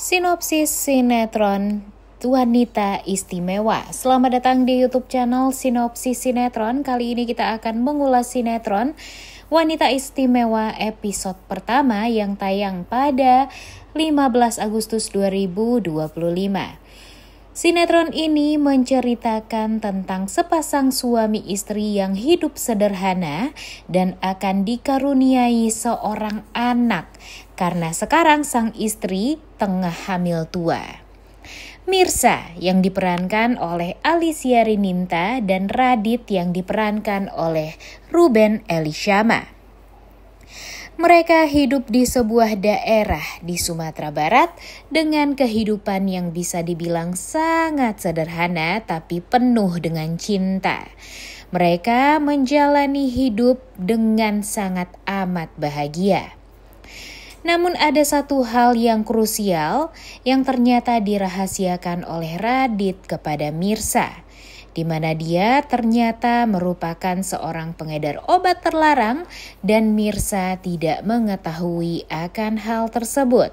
Sinopsis sinetron Wanita Istimewa. Selamat datang di YouTube channel Sinopsis Sinetron. Kali ini kita akan mengulas sinetron Wanita Istimewa episode pertama yang tayang pada 15 Agustus 2025. Sinetron ini menceritakan tentang sepasang suami istri yang hidup sederhana dan akan dikaruniai seorang anak karena sekarang sang istri tengah hamil tua. Mirsa yang diperankan oleh Alicia Rininta dan Radit yang diperankan oleh Ruben Elishama. Mereka hidup di sebuah daerah di Sumatera Barat dengan kehidupan yang bisa dibilang sangat sederhana tapi penuh dengan cinta. Mereka menjalani hidup dengan sangat amat bahagia. Namun ada satu hal yang krusial yang ternyata dirahasiakan oleh Radit kepada Mirsa, di mana dia ternyata merupakan seorang pengedar obat terlarang dan Mirsa tidak mengetahui akan hal tersebut.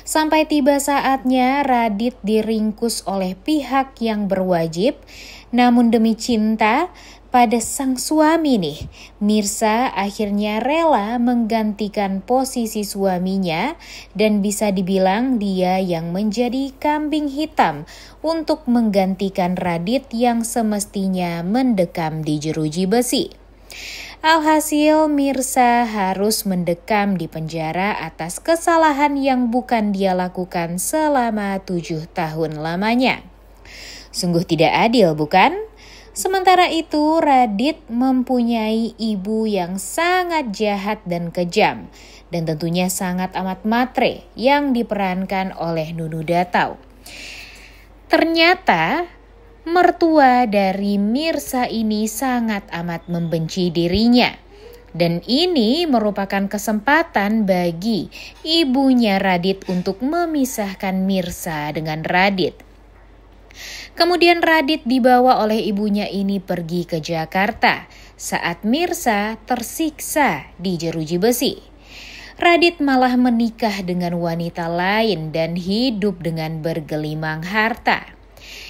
Sampai tiba saatnya Radit diringkus oleh pihak yang berwajib, namun demi cinta pada sang suami nih, Mirsa akhirnya rela menggantikan posisi suaminya dan bisa dibilang dia yang menjadi kambing hitam untuk menggantikan Radit yang semestinya mendekam di jeruji besi. Alhasil Mirsa harus mendekam di penjara atas kesalahan yang bukan dia lakukan selama 7 tahun lamanya. Sungguh tidak adil, bukan? Sementara itu Radit mempunyai ibu yang sangat jahat dan kejam dan tentunya sangat amat matre yang diperankan oleh Nunu Datau. Ternyata mertua dari Mirsa ini sangat amat membenci dirinya. Dan ini merupakan kesempatan bagi ibunya Radit untuk memisahkan Mirsa dengan Radit. Kemudian Radit dibawa oleh ibunya ini pergi ke Jakarta saat Mirsa tersiksa di jeruji besi. Radit malah menikah dengan wanita lain dan hidup dengan bergelimang harta.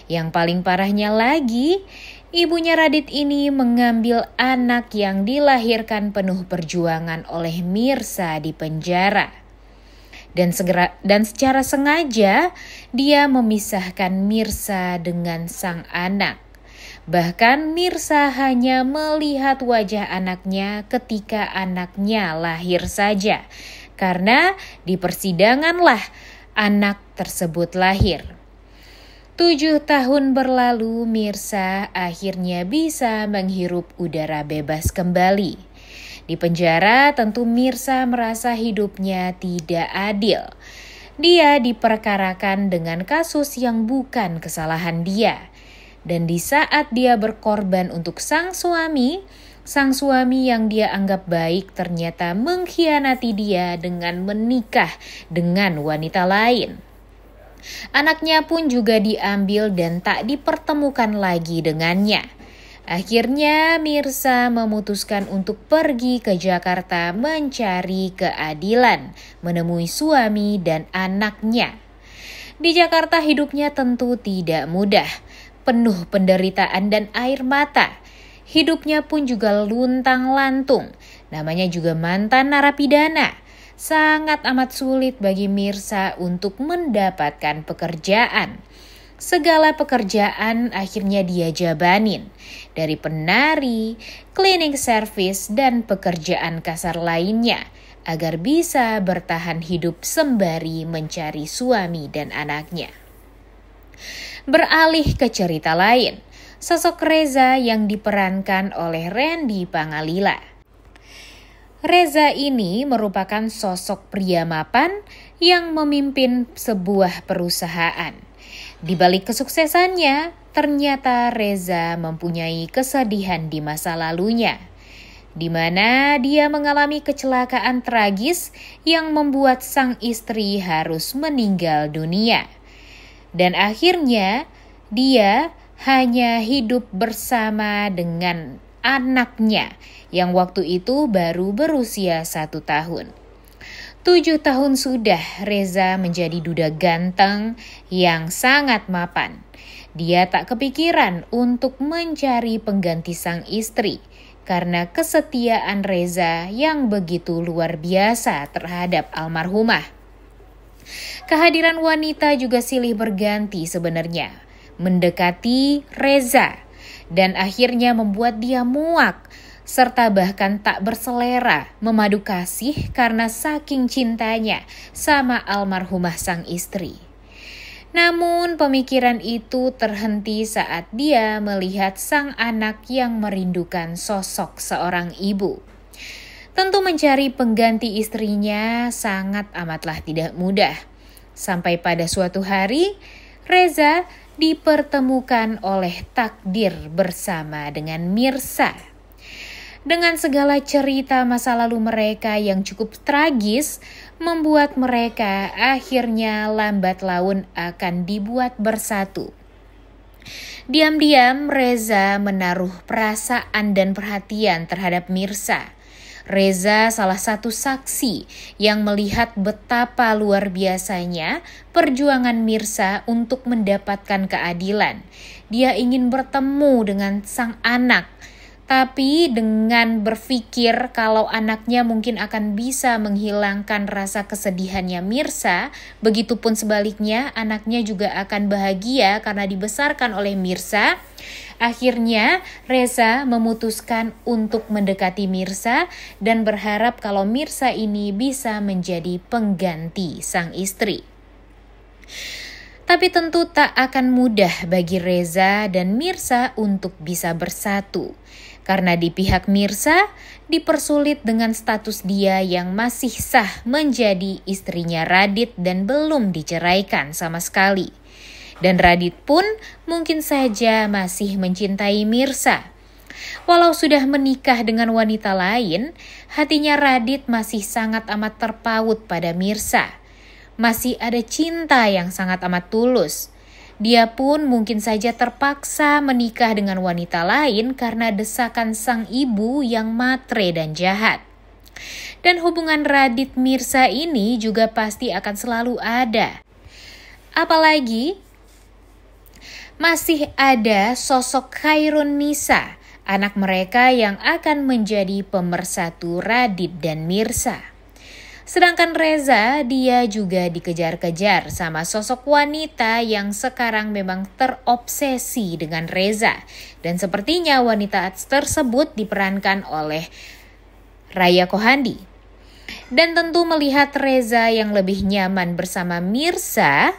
Yang paling parahnya lagi, ibunya Radit ini mengambil anak yang dilahirkan penuh perjuangan oleh Mirsa di penjara. Dan secara sengaja dia memisahkan Mirsa dengan sang anak. Bahkan Mirsa hanya melihat wajah anaknya ketika anaknya lahir saja, karena di persidanganlah anak tersebut lahir. 7 tahun berlalu, Mirsa akhirnya bisa menghirup udara bebas kembali. Di penjara tentu Mirsa merasa hidupnya tidak adil. Dia diperkarakan dengan kasus yang bukan kesalahan dia. Dan di saat dia berkorban untuk sang suami yang dia anggap baik ternyata mengkhianati dia dengan menikah dengan wanita lain. Anaknya pun juga diambil dan tak dipertemukan lagi dengannya. Akhirnya Mirsa memutuskan untuk pergi ke Jakarta mencari keadilan, menemui suami dan anaknya. Di Jakarta hidupnya tentu tidak mudah, penuh penderitaan dan air mata. Hidupnya pun juga luntang-lantung, namanya juga mantan narapidana. Sangat amat sulit bagi Mirsa untuk mendapatkan pekerjaan. Segala pekerjaan akhirnya dia jabanin, dari penari, cleaning service, dan pekerjaan kasar lainnya, agar bisa bertahan hidup sembari mencari suami dan anaknya. Beralih ke cerita lain, sosok Reza yang diperankan oleh Randy Pangalila. Reza ini merupakan sosok pria mapan yang memimpin sebuah perusahaan. Di balik kesuksesannya, ternyata Reza mempunyai kesedihan di masa lalunya, di mana dia mengalami kecelakaan tragis yang membuat sang istri harus meninggal dunia. Dan akhirnya dia hanya hidup bersama dengan anaknya yang waktu itu baru berusia 1 tahun. 7 tahun sudah Reza menjadi duda ganteng yang sangat mapan. Dia tak kepikiran untuk mencari pengganti sang istri karena kesetiaan Reza yang begitu luar biasa terhadap almarhumah. Kehadiran wanita juga silih berganti sebenarnya, mendekati Reza dan akhirnya membuat dia muak serta bahkan tak berselera memadu kasih karena saking cintanya sama almarhumah sang istri. Namun pemikiran itu terhenti saat dia melihat sang anak yang merindukan sosok seorang ibu. Tentu mencari pengganti istrinya sangat amatlah tidak mudah. Sampai pada suatu hari, Reza dipertemukan oleh takdir bersama dengan Mirsa. Dengan segala cerita masa lalu mereka yang cukup tragis, membuat mereka akhirnya lambat laun akan dibuat bersatu. Diam-diam Reza menaruh perasaan dan perhatian terhadap Mirsa. Reza salah satu saksi yang melihat betapa luar biasanya perjuangan Mirsa untuk mendapatkan keadilan. Dia ingin bertemu dengan sang anak, tapi dengan berpikir kalau anaknya mungkin akan bisa menghilangkan rasa kesedihannya Mirsa, begitupun sebaliknya anaknya juga akan bahagia karena dibesarkan oleh Mirsa. Akhirnya Reza memutuskan untuk mendekati Mirsa dan berharap kalau Mirsa ini bisa menjadi pengganti sang istri. Tapi tentu tak akan mudah bagi Reza dan Mirsa untuk bisa bersatu. Karena di pihak Mirsa dipersulit dengan status dia yang masih sah menjadi istrinya Radit dan belum diceraikan sama sekali. Dan Radit pun mungkin saja masih mencintai Mirsa. Walau sudah menikah dengan wanita lain, hatinya Radit masih sangat amat terpaut pada Mirsa. Masih ada cinta yang sangat amat tulus. Dia pun mungkin saja terpaksa menikah dengan wanita lain karena desakan sang ibu yang matre dan jahat. Dan hubungan Radit Mirsa ini juga pasti akan selalu ada. Apalagi masih ada sosok Khairun Nisa, anak mereka yang akan menjadi pemersatu Radit dan Mirsa. Sedangkan Reza, dia juga dikejar-kejar sama sosok wanita yang sekarang memang terobsesi dengan Reza. Dan sepertinya wanita tersebut diperankan oleh Raya Kohandi. Dan tentu melihat Reza yang lebih nyaman bersama Mirsa,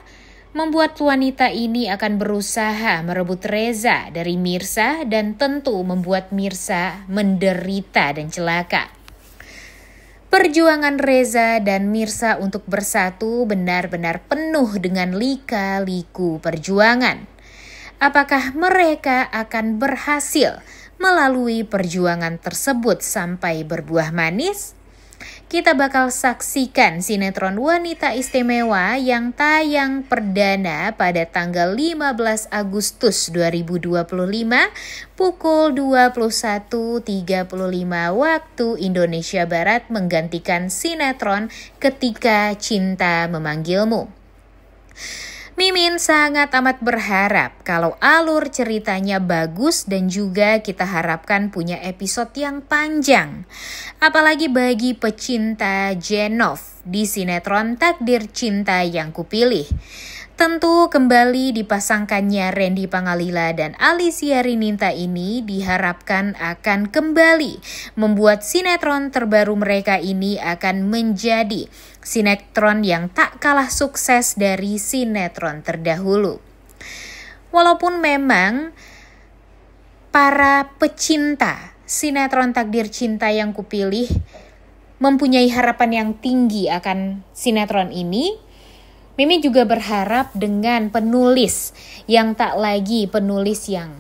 membuat wanita ini akan berusaha merebut Reza dari Mirsa dan tentu membuat Mirsa menderita dan celaka. Perjuangan Reza dan Mirsa untuk bersatu benar-benar penuh dengan lika-liku perjuangan. Apakah mereka akan berhasil melalui perjuangan tersebut sampai berbuah manis? Kita bakal saksikan sinetron Wanita Istimewa yang tayang perdana pada tanggal 15 Agustus 2025 pukul 21.35 waktu Indonesia Barat menggantikan sinetron Ketika Cinta Memanggilmu. Mimin sangat amat berharap kalau alur ceritanya bagus dan juga kita harapkan punya episode yang panjang. Apalagi bagi pecinta Jenov di sinetron Takdir Cinta Yang Kupilih. Tentu kembali dipasangkannya Randy Pangalila dan Alicia Rininta ini diharapkan akan kembali membuat sinetron terbaru mereka ini akan menjadi sinetron yang tak kalah sukses dari sinetron terdahulu. Walaupun memang para pecinta sinetron Takdir Cinta Yang Kupilih mempunyai harapan yang tinggi akan sinetron ini, Mimi juga berharap dengan penulis yang tak lagi penulis yang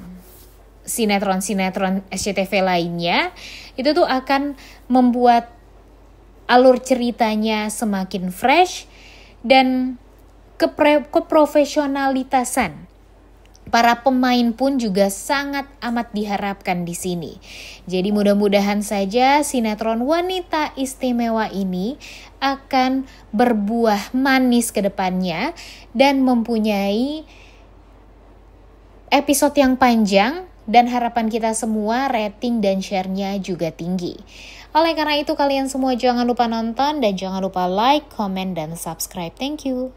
sinetron-sinetron SCTV lainnya, itu tuh akan membuat alur ceritanya semakin fresh dan keprofesionalitasan Para pemain pun juga sangat amat diharapkan di sini. Jadi mudah-mudahan saja sinetron Wanita Istimewa ini akan berbuah manis ke depannya dan mempunyai episode yang panjang, dan harapan kita semua rating dan share-nya juga tinggi. Oleh karena itu kalian semua jangan lupa nonton dan jangan lupa like, comment, dan subscribe. Thank you.